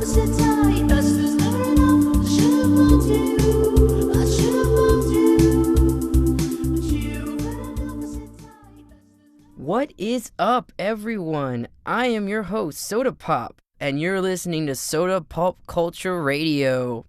What is up, everyone? I am your host, Soda Pop, and you're listening to Soda Pop Culture Radio.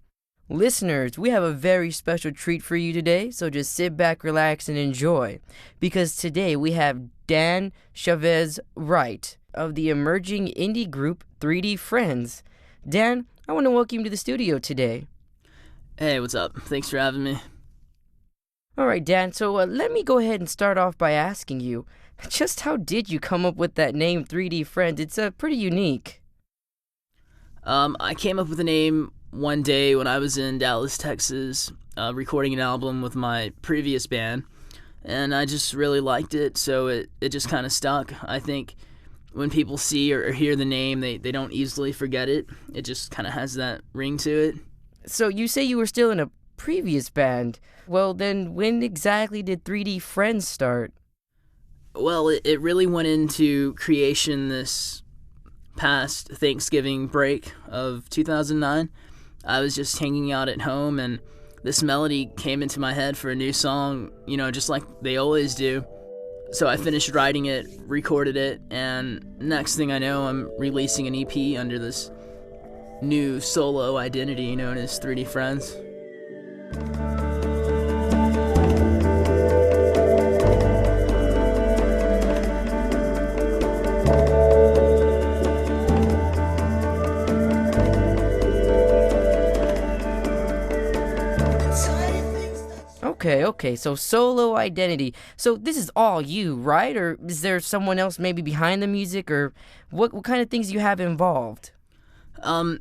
Listeners, we have a very special treat for you today, so just sit back, relax, and enjoy. Because today we have Dan Chavez Wright of the emerging indie group 3D Friends. Dan, I want to welcome you to the studio today. Hey, what's up? Thanks for having me. All right, Dan, so let me go ahead and start off by asking you, just how did you come up with that name 3D Friends? It's pretty unique. I came up with the name one day when I was in Dallas, Texas, recording an album with my previous band, and I just really liked it, so it just kind of stuck. I think when people see or hear the name, they don't easily forget it. It just kind of has that ring to it. So you say you were still in a previous band. Well, then when exactly did 3D Friends start? Well, it really went into creation this past Thanksgiving break of 2009. I was just hanging out at home, and this melody came into my head for a new song, just like they always do. So I finished writing it, recorded it, and next thing I know, I'm releasing an EP under this new solo identity known as 3D Friends. Okay, so solo identity. So this is all you, right? Or is there someone else maybe behind the music, or what kind of things you have involved?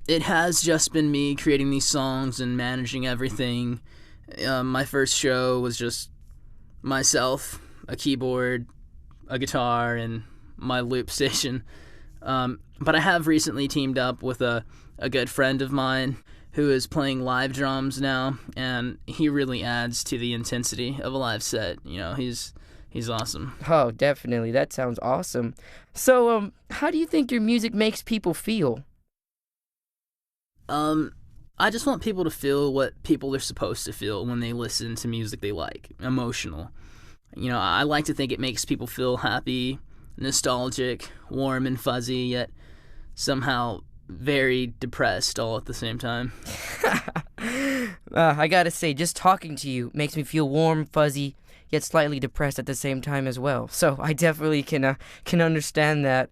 It has just been me creating these songs and managing everything. My first show was just myself, a keyboard, a guitar, and my loop station. But I have recently teamed up with a good friend of mine who is playing live drums now, and he really adds to the intensity of a live set. He's awesome. Oh, definitely. That sounds awesome. So, how do you think your music makes people feel? I just want people to feel what people are supposed to feel when they listen to music they like. Emotional. I like to think it makes people feel happy, nostalgic, warm and fuzzy, yet somehow very depressed all at the same time. I gotta say, just talking to you makes me feel warm, fuzzy, yet slightly depressed at the same time as well. So I definitely can understand that.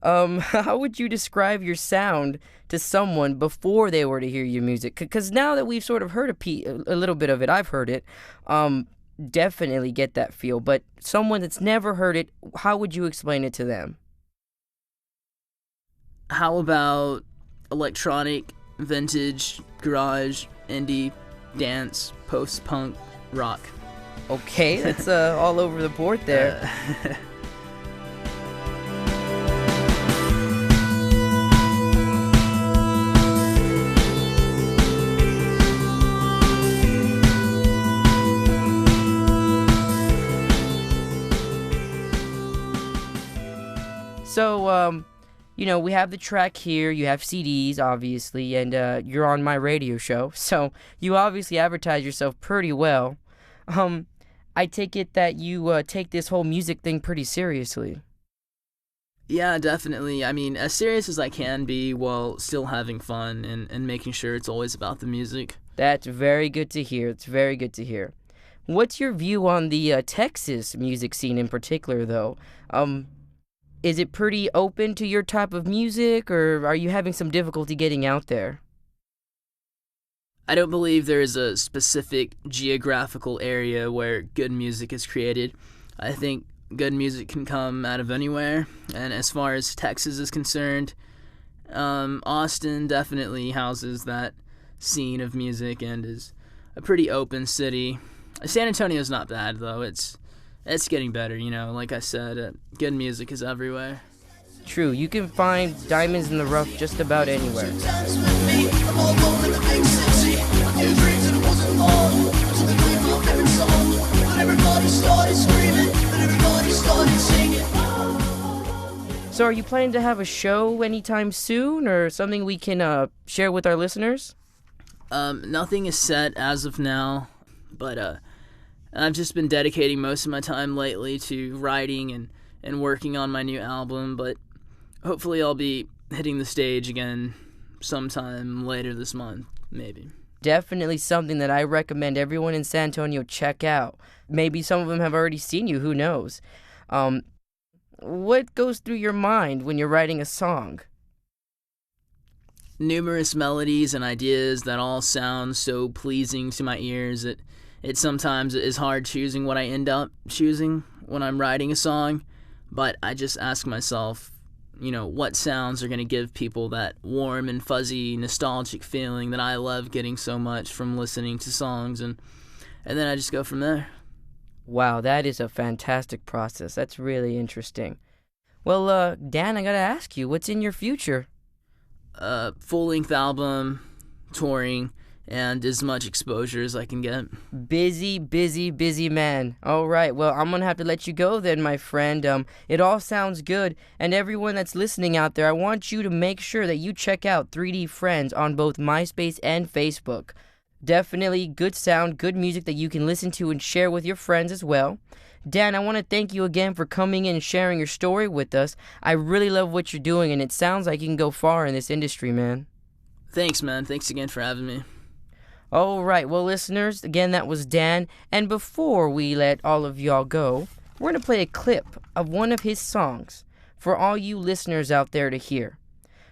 How would you describe your sound to someone before they were to hear your music? Because now that we've sort of heard a little bit of it, I've heard it, definitely get that feel. But someone that's never heard it, how would you explain it to them? How about electronic, vintage, garage, indie, dance, post-punk, rock? Okay, that's all over the board there. So, we have the track here, you have CDs, obviously, and you're on my radio show, so you obviously advertise yourself pretty well. I take it that you take this whole music thing pretty seriously. Yeah, definitely. I mean, as serious as I can be while still having fun and making sure it's always about the music. That's very good to hear. It's very good to hear. What's your view on the Texas music scene in particular, though? Is it pretty open to your type of music, or are you having some difficulty getting out there? I don't believe there is a specific geographical area where good music is created. I think good music can come out of anywhere, and as far as Texas is concerned, Austin definitely houses that scene of music and is a pretty open city. San Antonio's not bad, though. It's getting better, like I said, good music is everywhere. True, you can find diamonds in the rough just about anywhere. So are you planning to have a show anytime soon, or something we can share with our listeners? Nothing is set as of now, but I've just been dedicating most of my time lately to writing and working on my new album, but hopefully I'll be hitting the stage again sometime later this month, maybe. Definitely something that I recommend everyone in San Antonio check out. Maybe some of them have already seen you, who knows? What goes through your mind when you're writing a song? Numerous melodies and ideas that all sound so pleasing to my ears that it sometimes is hard choosing what I end up choosing when I'm writing a song, but I just ask myself, what sounds are going to give people that warm and fuzzy, nostalgic feeling that I love getting so much from listening to songs, and then I just go from there. Wow, that is a fantastic process. That's really interesting. Well, Dan, I gotta ask you, what's in your future? Full-length album, touring, and as much exposure as I can get. Busy, busy, busy man. All right, well, I'm gonna have to let you go then, my friend. It all sounds good, and everyone that's listening out there, I want you to make sure that you check out 3D Friends on both MySpace and Facebook. Definitely good sound, good music that you can listen to and share with your friends as well. Dan, I want to thank you again for coming in and sharing your story with us. I really love what you're doing, and it sounds like you can go far in this industry, man. Thanks, man. Thanks again for having me. All right, well, listeners, again, that was Dan. And before we let all of y'all go, we're going to play a clip of one of his songs for all you listeners out there to hear.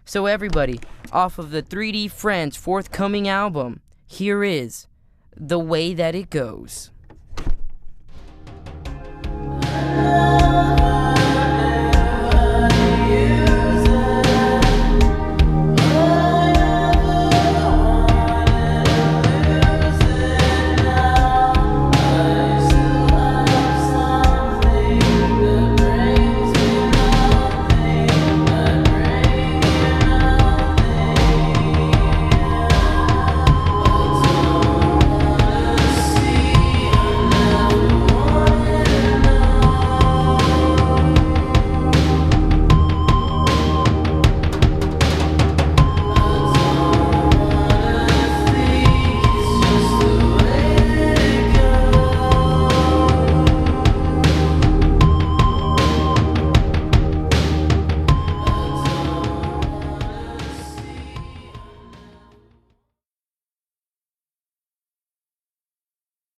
So everybody, off of the 3D Friends forthcoming album, here is The Way That It Goes.